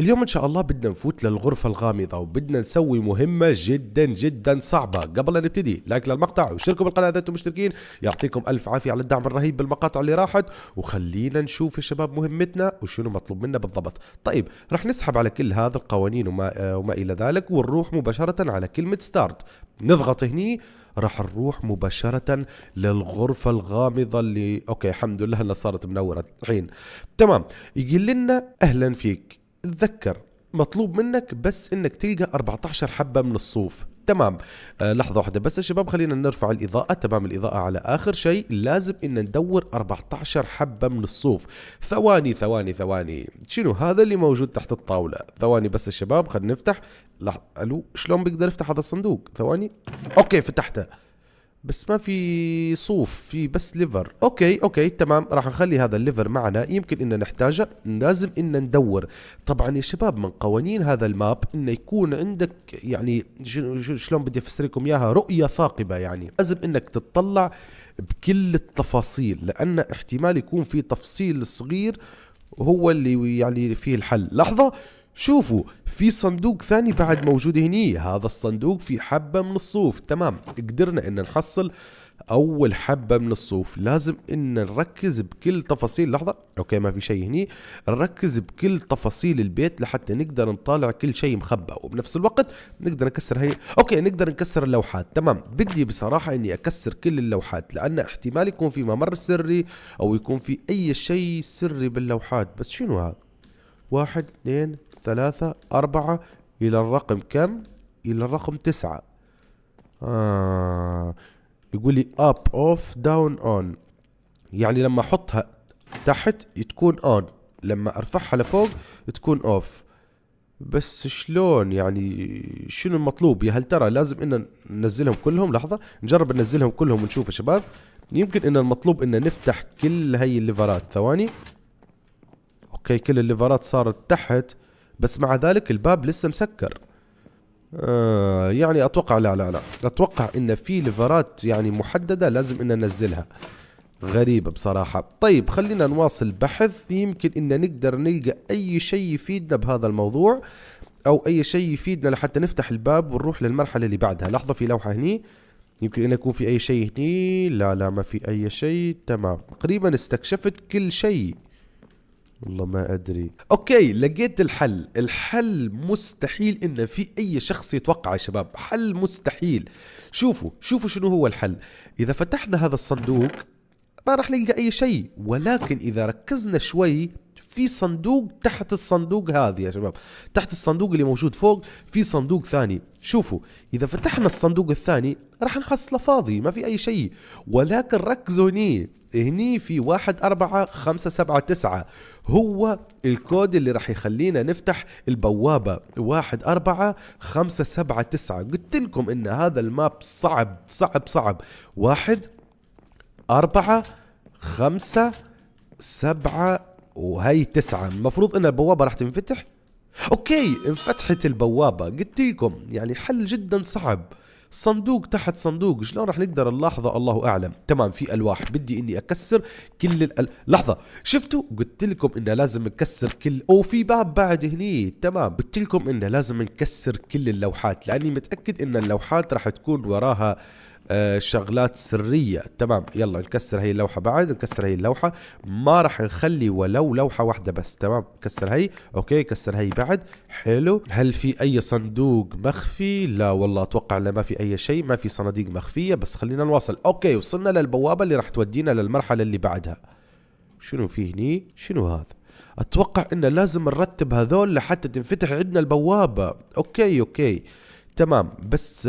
اليوم إن شاء الله بدنا نفوت للغرفة الغامضة وبدنا نسوي مهمة جدا جدا صعبة. قبل لا نبتدي لايك للمقطع واشتركوا بالقناة إذا أنتم مشتركين. يعطيكم ألف عافية على الدعم الرهيب بالمقاطع اللي راحت. وخلينا نشوف يا شباب مهمتنا وشنو مطلوب منا بالضبط. طيب رح نسحب على كل هذا القوانين وما إلى ذلك ونروح مباشرة على كلمة ستارت. نضغط هني راح نروح مباشرة للغرفة الغامضة اللي اوكي الحمد لله انها صارت منورة الحين. تمام. يقول لنا اهلا فيك. تذكر مطلوب منك بس انك تلقى 14 حبة من الصوف. تمام. لحظة واحدة بس يا شباب، خلينا نرفع الإضاءة. تمام، الإضاءة على آخر شيء. لازم إن ندور 14 حبة من الصوف. ثواني ثواني ثواني، شنو هذا اللي موجود تحت الطاولة؟ ثواني بس يا شباب، خلينا نفتح. ألو، شلون بقدر أفتح هذا الصندوق؟ ثواني. أوكي فتحته، بس ما في صوف، في بس ليفر. اوكي تمام، راح نخلي هذا الليفر معنا، يمكن ان نحتاجه. لازم ان ندور. طبعا يا شباب من قوانين هذا الماب انه يكون عندك يعني شلون بدي افسر لكم اياها، رؤية ثاقبة. يعني لازم انك تطلع بكل التفاصيل، لان احتمال يكون في تفصيل صغير هو اللي يعني فيه الحل. لحظة، شوفوا في صندوق ثاني بعد موجود هني. هذا الصندوق فيه حبة من الصوف. تمام، قدرنا ان نحصل اول حبة من الصوف. لازم ان نركز بكل تفاصيل. لحظة، اوكي ما في شيء هني. نركز بكل تفاصيل البيت لحتى نقدر نطالع كل شيء مخبى، وبنفس الوقت نقدر نكسر هي. اوكي نقدر نكسر اللوحات. تمام، بدي بصراحة اني اكسر كل اللوحات، لان احتمال يكون في ممر سري او يكون في اي شيء سري باللوحات. بس شنو هذا؟ 1 2 3 4 إلى الرقم كم؟ إلى الرقم 9. يقول لي up off down on، يعني لما أحطها تحت تكون on، لما أرفعها لفوق تكون off. بس شلون يعني؟ شنو المطلوب؟ يا هل ترى لازم إن ننزلهم كلهم؟ لحظة نجرب ننزلهم كلهم ونشوف يا شباب. يمكن إن المطلوب إن نفتح كل هاي الليفرات. ثواني. اوكي كل الليفرات صارت تحت، بس مع ذلك الباب لسه مسكر. يعني اتوقع لا اتوقع ان في ليفرات يعني محددة لازم ان ننزلها. غريبة بصراحة. طيب خلينا نواصل بحث، يمكن ان نقدر نلقى اي شيء يفيدنا بهذا الموضوع، او اي شيء يفيدنا لحتى نفتح الباب ونروح للمرحلة اللي بعدها. لحظة، في لوحة هني، يمكن ان يكون في اي شيء هني. لا ما في اي شيء. تمام، تقريبا استكشفت كل شيء. والله ما ادري. اوكي لقيت الحل. الحل مستحيل ان في اي شخص يتوقع يا شباب، حل مستحيل. شوفوا شنو هو الحل. اذا فتحنا هذا الصندوق ما راح نلقى اي شيء، ولكن اذا ركزنا شوي في صندوق تحت الصندوق هذا يا شباب. تحت الصندوق اللي موجود فوق في صندوق ثاني. شوفوا اذا فتحنا الصندوق الثاني راح نحصله فاضي، ما في اي شيء. ولكن ركزوا هني في 1 4 5 7 9 هو الكود اللي راح يخلينا نفتح البوابة. 1 4 5 7 9. قلت لكم ان هذا الماب صعب صعب صعب. 1 4 5 7 وهي 9. المفروض ان البوابة راح تنفتح. اوكي انفتحت البوابة. قلت لكم يعني حل جدا صعب. صندوق تحت صندوق، شلون راح نقدر نلاحظه؟ الله اعلم. تمام، في الواح بدي اني اكسر كل لحظة، شفتوا؟ قلت لكم انه لازم نكسر كل، او في باب بعد هني. تمام، قلت لكم انه لازم نكسر كل اللوحات، لاني متأكد ان اللوحات راح تكون وراها شغلات سرية. تمام، يلا نكسر هي اللوحة. بعد نكسر هي اللوحة، ما راح نخلي ولو لوحة واحدة بس. تمام، كسر هي. اوكي كسر هي بعد. حلو. هل في اي صندوق مخفي؟ لا والله اتوقع انه ما في اي شيء، ما في صناديق مخفية. بس خلينا نواصل. اوكي وصلنا للبوابة اللي راح تودينا للمرحلة اللي بعدها. شنو في هني؟ شنو هذا؟ اتوقع انه لازم نرتب هذول لحتى تنفتح عندنا البوابة. اوكي تمام، بس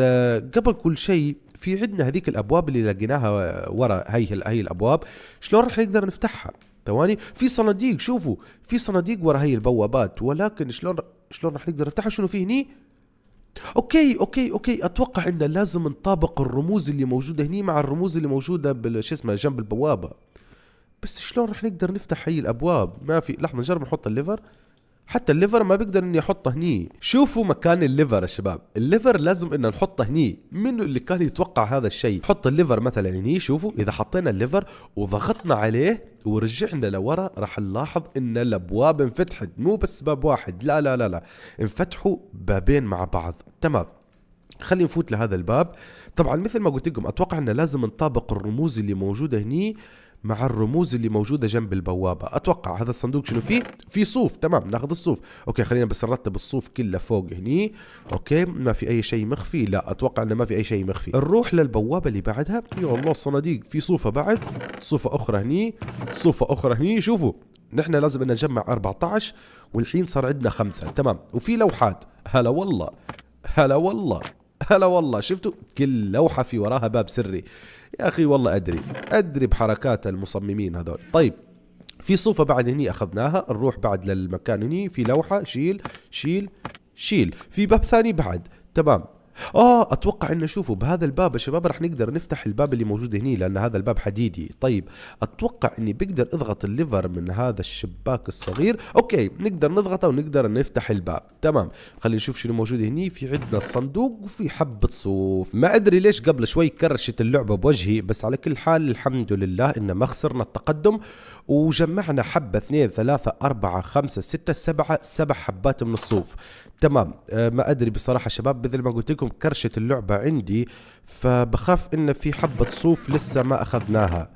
قبل كل شيء في عندنا هذيك الابواب اللي لقيناها ورا. هي الابواب شلون راح نقدر نفتحها؟ ثواني، في صناديق. شوفوا في صناديق ورا هي البوابات، ولكن شلون راح نقدر نفتحها؟ شنو في هني؟ اوكي اتوقع ان لازم نطابق الرموز اللي موجوده هني مع الرموز اللي موجوده شو اسمه جنب البوابه. بس شلون راح نقدر نفتح هي الابواب؟ ما في. لحظه نجرب نحط الليفر. حتى الليفر ما بقدر اني احطه هني. شوفوا مكان الليفر يا شباب، الليفر لازم ان نحطه هني. منو اللي كان يتوقع هذا الشيء؟ حط الليفر مثلا هني. شوفوا اذا حطينا الليفر وضغطنا عليه ورجعنا لورا راح نلاحظ ان الابواب انفتحت، مو بس باب واحد، لا لا لا لا، انفتحوا بابين مع بعض. تمام، خلينا نفوت لهذا الباب. طبعا مثل ما قلت لكم اتوقع ان لازم نطابق الرموز اللي موجوده هني مع الرموز اللي موجوده جنب البوابه. اتوقع هذا الصندوق شنو فيه؟ في صوف. تمام، ناخذ الصوف. اوكي خلينا بس نرتب الصوف كله فوق هني. اوكي ما في اي شيء مخفي، لا اتوقع انه ما في اي شيء مخفي. نروح للبوابه اللي بعدها. يا الله الصناديق، في صوفه بعد، صوفه اخرى هني، صوفه اخرى هني. شوفوا نحن لازم ان نجمع 14 والحين صار عندنا 5. تمام، وفي لوحات. هلا والله، هلا والله، هلا والله. شفتوا كل لوحة في وراها باب سري. يا أخي والله أدري بحركات المصممين هذول. طيب في صوفة بعد هني أخذناها. نروح بعد للمكان هني، في لوحة، شيل شيل شيل. في باب ثاني بعد. تمام. اتوقع انه شوفوا بهذا الباب يا شباب راح نقدر نفتح الباب اللي موجود هني، لان هذا الباب حديدي. طيب اتوقع اني بقدر اضغط الليفر من هذا الشباك الصغير. اوكي نقدر نضغطه ونقدر نفتح الباب. تمام، خلينا نشوف شنو موجود هني. في عندنا صندوق وفي حبة صوف. ما ادري ليش قبل شوي كرشت اللعبة بوجهي، بس على كل حال الحمد لله ان ما خسرنا التقدم، وجمعنا حبة 2 3 4 5 6 7 حبات من الصوف. تمام. ما ادري بصراحة شباب، مثل ما قلت لكم كرشت اللعبة عندي، فبخاف ان في حبة صوف لسه ما اخذناها.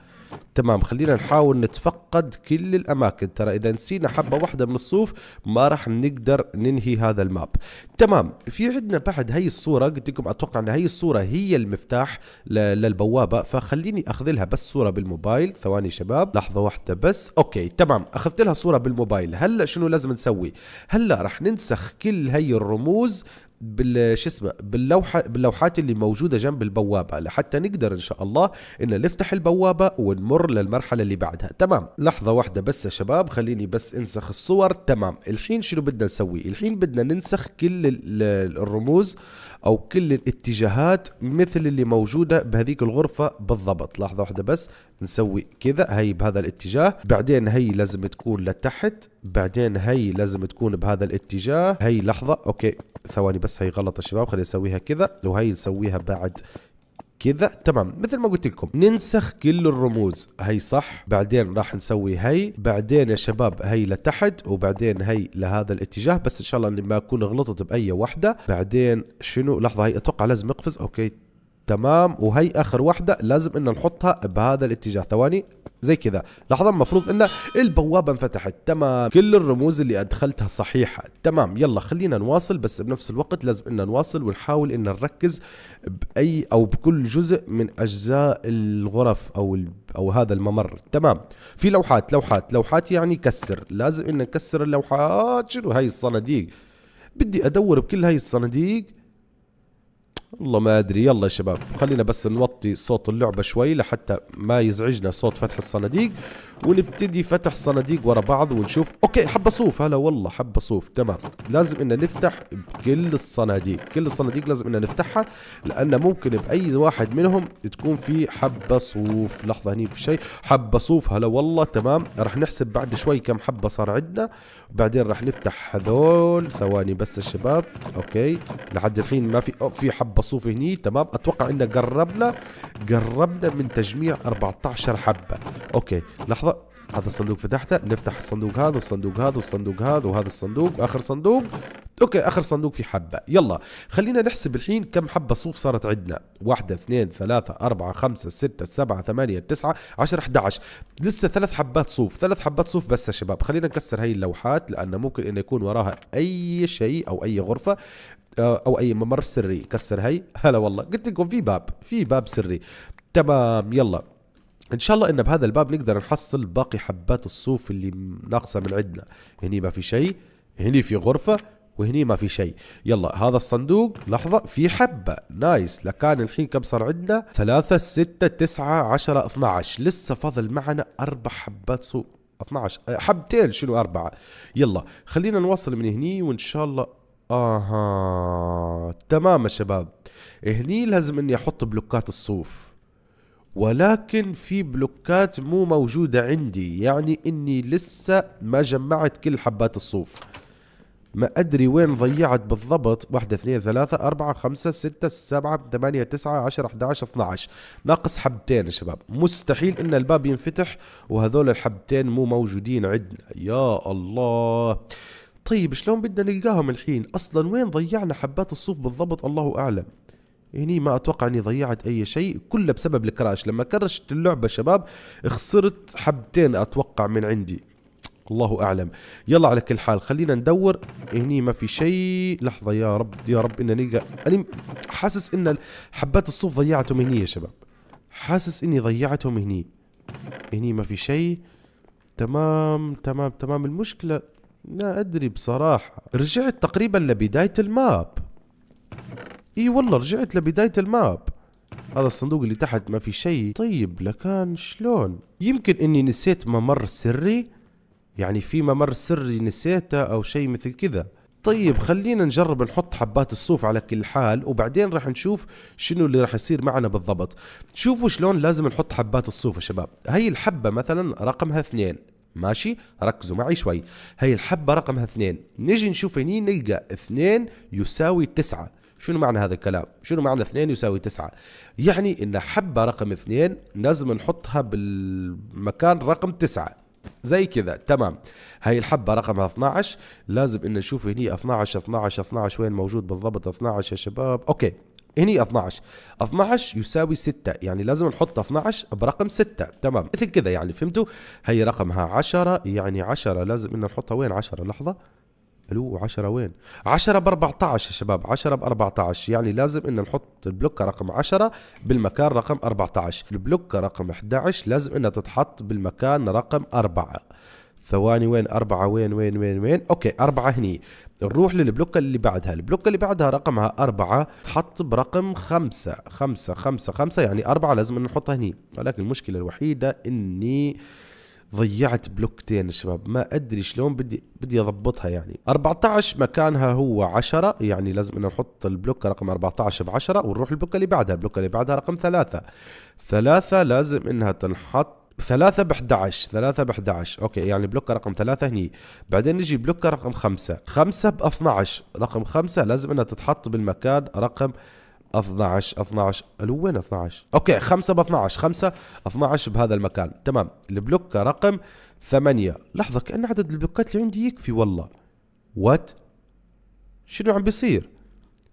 تمام، خلينا نحاول نتفقد كل الاماكن. ترى اذا نسينا حبة واحدة من الصوف ما راح نقدر ننهي هذا الماب. تمام، في عندنا بعد هي الصورة. قلت لكم اتوقع ان هي الصورة هي المفتاح للبوابة، فخليني اخذ لها بس صورة بالموبايل. ثواني شباب، لحظة واحدة بس. اوكي تمام، اخذت لها صورة بالموبايل. هلا شنو لازم نسوي؟ هلا راح ننسخ كل هي الرموز باللوحات اللي موجودة جنب البوابة، لحتى نقدر ان شاء الله ان نفتح البوابة ونمر للمرحلة اللي بعدها. تمام، لحظة واحدة بس يا شباب، خليني بس انسخ الصور. تمام، الحين شنو بدنا نسوي؟ الحين بدنا ننسخ كل الرموز او كل الاتجاهات مثل اللي موجودة بهذيك الغرفة بالضبط. لحظة واحدة بس، نسوي كذا، هي بهذا الاتجاه، بعدين هي لازم تكون لتحت، بعدين هي لازم تكون بهذا الاتجاه. هي لحظة، اوكي ثواني بس، هي غلط يا شباب، خلينا نسويها كذا، وهي نسويها بعد كذا. تمام، مثل ما قلت لكم ننسخ كل الرموز. هي صح، بعدين راح نسوي هي، بعدين يا شباب هي لتحت، وبعدين هي لهذا الاتجاه. بس ان شاء الله اني ما اكون غلطت باي وحده. بعدين شنو، لحظه، هي اتوقع لازم اقفز. اوكي تمام، وهي اخر واحدة لازم ان نحطها بهذا الاتجاه. ثواني زي كذا. لحظة، المفروض ان البوابة انفتحت. تمام، كل الرموز اللي ادخلتها صحيحة. تمام، يلا خلينا نواصل، بس بنفس الوقت لازم ان نواصل ونحاول ان نركز باي او بكل جزء من اجزاء الغرف او هذا الممر. تمام، في لوحات يعني كسر، لازم ان نكسر اللوحات. شنو هاي الصناديق؟ بدي ادور بكل هاي الصناديق. والله ما ادري. يلا يا شباب خلينا بس نوطي صوت اللعبة شوي لحتى ما يزعجنا صوت فتح الصناديق، ونبتدي فتح صناديق ورا بعض ونشوف. اوكي حبة صوف. هلا والله حبة صوف. تمام، لازم ان نفتح كل الصناديق، كل الصناديق لازم ان نفتحها، لان ممكن باي واحد منهم تكون في حبة صوف. لحظة، هني في شيء، حبة صوف. هلا والله. تمام، راح نحسب بعد شوي كم حبة صار عندنا، بعدين راح نفتح هذول. ثواني بس يا شباب. اوكي لحد الحين ما في حبة صوف هني. تمام، اتوقع ان قربنا من تجميع 14 حبة. اوكي لحظة، هذا الصندوق فتحته، نفتح الصندوق هذا والصندوق هذا والصندوق هذا وهذا الصندوق، اخر صندوق. اوكي اخر صندوق في حبة. يلا خلينا نحسب الحين كم حبة صوف صارت عندنا. 1 2 3 4 5 6 7 8 9 10 11. لسه 3 حبات صوف، 3 حبات صوف بس يا شباب. خلينا نكسر هاي اللوحات، لأنه ممكن إنه يكون وراها أي شيء أو أي غرفة أو أي ممر سري. كسر هاي. هلا والله، قلت لكم في باب سري. تمام، يلا ان شاء الله ان بهذا الباب نقدر نحصل باقي حبات الصوف اللي ناقصه من عندنا. هني ما في شيء، هني في غرفة، وهني ما في شيء. يلا هذا الصندوق، لحظة، في حبة. نايس. لكان الحين كم صار عندنا؟ 3 6 9 10 12. لسه فاضل معنا 4 حبات صوف. 12 حبتين. شنو 4؟ يلا خلينا نوصل من هني وان شاء الله. تمام يا شباب، هني لازم اني احط بلوكات الصوف، ولكن في بلوكات مو موجودة عندي، يعني اني لسه ما جمعت كل حبات الصوف. ما ادري وين ضيعت بالضبط. 1 2 3 4 5 6 7 8 9 10 11 12. ناقص حبتين يا شباب. مستحيل ان الباب ينفتح وهذول الحبتين مو موجودين عندنا. يا الله. طيب شلون بدنا نلقاهم الحين؟ اصلا وين ضيعنا حبات الصوف بالضبط؟ الله اعلم. هني ما اتوقع اني ضيعت اي شيء، كله بسبب الكراش. لما كرشت اللعبة شباب خسرت حبتين اتوقع من عندي، الله اعلم. يلا على كل حال خلينا ندور. هني ما في شيء. لحظة يا رب يا رب ان نلقى. انا حاسس ان حبات الصوف ضيعتهم هني يا شباب، حاسس اني ضيعتهم هني. هني ما في شيء. تمام تمام تمام. المشكلة لا ادري بصراحة. رجعت تقريبا لبداية الماب. اي والله رجعت لبداية الماب. هذا الصندوق اللي تحت ما في شيء. طيب لكان شلون؟ يمكن اني نسيت ممر سري، يعني في ممر سري نسيته او شيء مثل كذا. طيب خلينا نجرب نحط حبات الصوف على كل حال، وبعدين راح نشوف شنو اللي راح يصير معنا بالضبط. شوفوا شلون لازم نحط حبات الصوف يا شباب. هي الحبة مثلا رقمها 2، ماشي؟ ركزوا معي شوي. هي الحبة رقمها 2، نجي نشوف هني نلقى 2 يساوي 9. شنو معنى هذا الكلام؟ شنو معنى 2 يساوي 9؟ يعني ان حبة رقم 2 لازم نحطها بالمكان رقم 9 زي كذا. تمام. هاي الحبة رقمها 12 لازم ان نشوف هني 12 12 12 وين موجود بالضبط 12 يا شباب؟ اوكي هني 12. 12 يساوي 6، يعني لازم نحط 12 برقم 6. تمام مثل كذا يعني، فهمتوا؟ هي رقمها 10، يعني 10 لازم ان نحطها وين 10؟ لحظة. الو 10 وين؟ 10 ب 14 يا شباب. 10 ب 14 يعني لازم ان نحط البلوكة رقم 10 بالمكان رقم 14. البلوكة رقم 11 لازم انها تتحط بالمكان رقم 4. ثواني وين 4؟ وين؟ اوكي 4 هني. نروح للبلوكة اللي بعدها. البلوكة اللي بعدها رقمها 4 تحط برقم 5. 5 5 5 يعني 4 لازم ان نحطها هني. ولكن المشكلة الوحيدة اني ضيعت بلوكتين يا شباب، ما ادري شلون بدي اضبطها. يعني 14 مكانها هو 10، يعني لازم ان نحط البلوك رقم 14 ب10 ونروح البلوك اللي بعدها. البلوك اللي بعدها رقم 3. 3 لازم انها تنحط 3 ب 11. 3 ب 11 اوكي، يعني بلوك رقم 3 هني. بعدين نجي بلوك رقم 5. 5 ب 12. رقم 5 لازم انها تتحط بالمكان رقم 12. الو وين 12؟ اوكي 5 ب 12. 5 12 بهذا المكان. تمام. البلوك رقم 8. لحظة كأن عدد البلوكات اللي عندي يكفي والله. وات؟ شنو عم بيصير؟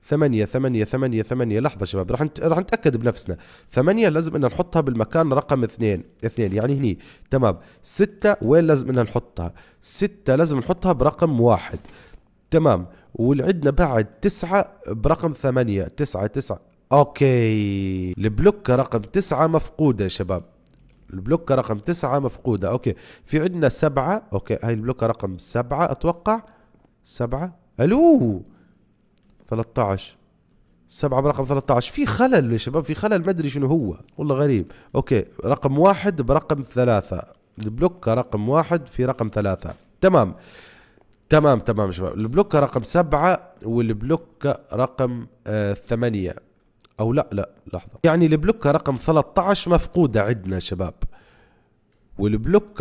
8 8 8 8. لحظة شباب راح نتأكد بنفسنا. 8 لازم ان نحطها بالمكان رقم 2 يعني هني. تمام. 6 وين لازم ان نحطها؟ 6 لازم نحطها برقم 1. تمام. والعدنا بعد 9 برقم 8. 9. اوكي البلوك رقم 9 مفقودة يا شباب. البلوك رقم 9 مفقودة. اوكي في عندنا 7. اوكي هاي البلوك رقم 7 اتوقع. 7. الو 13. 7 برقم 13. في خلل يا شباب، في خلل ما ادري شنو هو والله غريب. اوكي رقم 1 برقم 3. البلوك رقم 1 في رقم 3. تمام تمام شباب. البلوك رقم 7 والبلوك رقم 8. او لا لحظة، يعني البلوك رقم 13 مفقودة عندنا شباب. والبلوك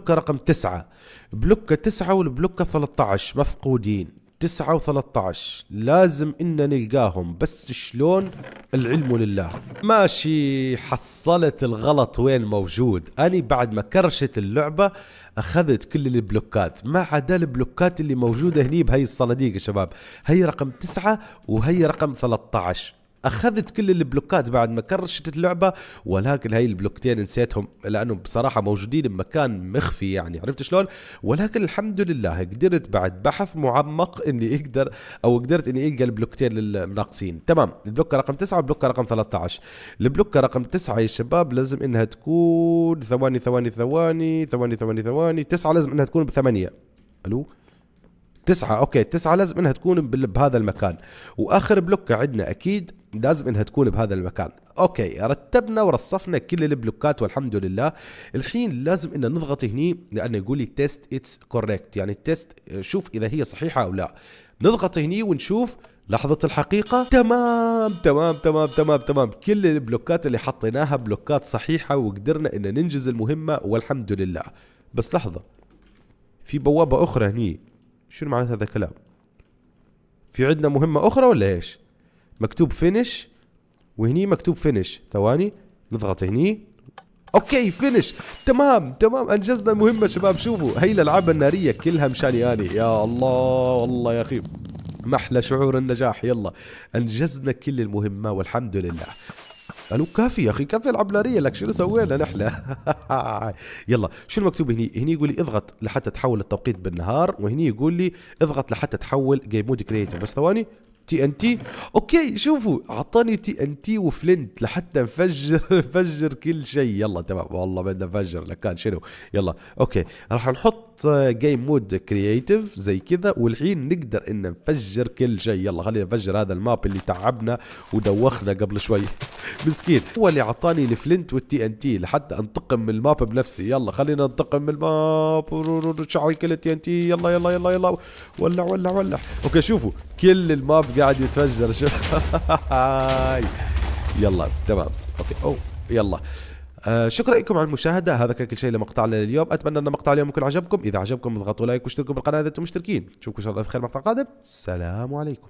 رقم 9. بلوك 9 والبلوك 13 مفقودين. 9 و13 لازم إن نلقاهم، بس شلون العلم لله. ماشي حصلت الغلط وين موجود. أنا بعد ما كرشت اللعبة أخذت كل البلوكات ما عدا البلوكات اللي موجودة هني بهي الصناديق يا شباب. هي رقم 9 وهي رقم 13. اخذت كل البلوكات بعد ما كرشت اللعبة، ولكن هاي البلوكتين نسيتهم لانه بصراحة موجودين بمكان مخفي، يعني عرفت شلون. ولكن الحمد لله قدرت بعد بحث معمق اني قدرت اني القى البلوكتين الناقصين. تمام. البلوك رقم 9 والبلوك رقم 13. البلوك رقم 9 يا شباب لازم انها تكون ثواني 9 لازم انها تكون ب8. الو 9. اوكي 9 لازم انها تكون بهذا المكان. واخر بلوكة عندنا اكيد لازم انها تكون بهذا المكان. اوكي رتبنا ورصفنا كل البلوكات والحمد لله. الحين لازم ان نضغط هني لانه يقول لي تيست اتس كوريكت، يعني التيست شوف اذا هي صحيحة او لا. نضغط هني ونشوف لحظة الحقيقة. تمام. كل البلوكات اللي حطيناها بلوكات صحيحة وقدرنا ان ننجز المهمة والحمد لله. بس لحظة، في بوابة اخرى هني. شنو معنى هذا الكلام؟ في عندنا مهمة أخرى ولا إيش؟ مكتوب فينش وهني مكتوب فينش. ثواني نضغط هني. اوكي فينش. تمام انجزنا المهمة شباب. شوفوا هي الالعاب النارية كلها مشاني اني. يا الله والله يا اخي محلى شعور النجاح. يلا انجزنا كل المهمة والحمد لله. قالوا كافي يا اخي كافي العب نارية. لك شنو سوينا نحن؟ يلا شو المكتوب هني؟ هني يقول لي اضغط لحتى تحول التوقيت بالنهار، وهني يقول لي اضغط لحتى تحول جيم مود كرييتيف. بس ثواني. تي ان تي. اوكي شوفوا اعطاني تي ان تي وفلنت لحتى نفجر كل شيء. يلا تمام والله بدنا نفجر لكان شنو. يلا اوكي راح نحط جيم مود كرييتيف زي كذا، والحين نقدر ان نفجر كل شيء. يلا خلينا نفجر هذا الماب اللي تعبنا ودوخنا قبل شوي. مسكين هو اللي اعطاني الفلنت والتي ان تي لحتى انتقم من الماب بنفسي. يلا خلينا ننتقم من الماب. شعل كل التي ان تي. يلا يلا يلا يلا ولع. اوكي شوفوا كل الماب قاعد يتفجر. يلا تمام اوكي يلا. شكرا لكم على المشاهدة. هذا كان كل شيء لمقطعنا اليوم. أتمنى أن مقطع اليوم يكون عجبكم. إذا عجبكم اضغطوا لايك واشتركوا بالقناة إذا أنتم مشتركين. نشوفكم إن شاء الله في خير مقطع قادم. السلام عليكم.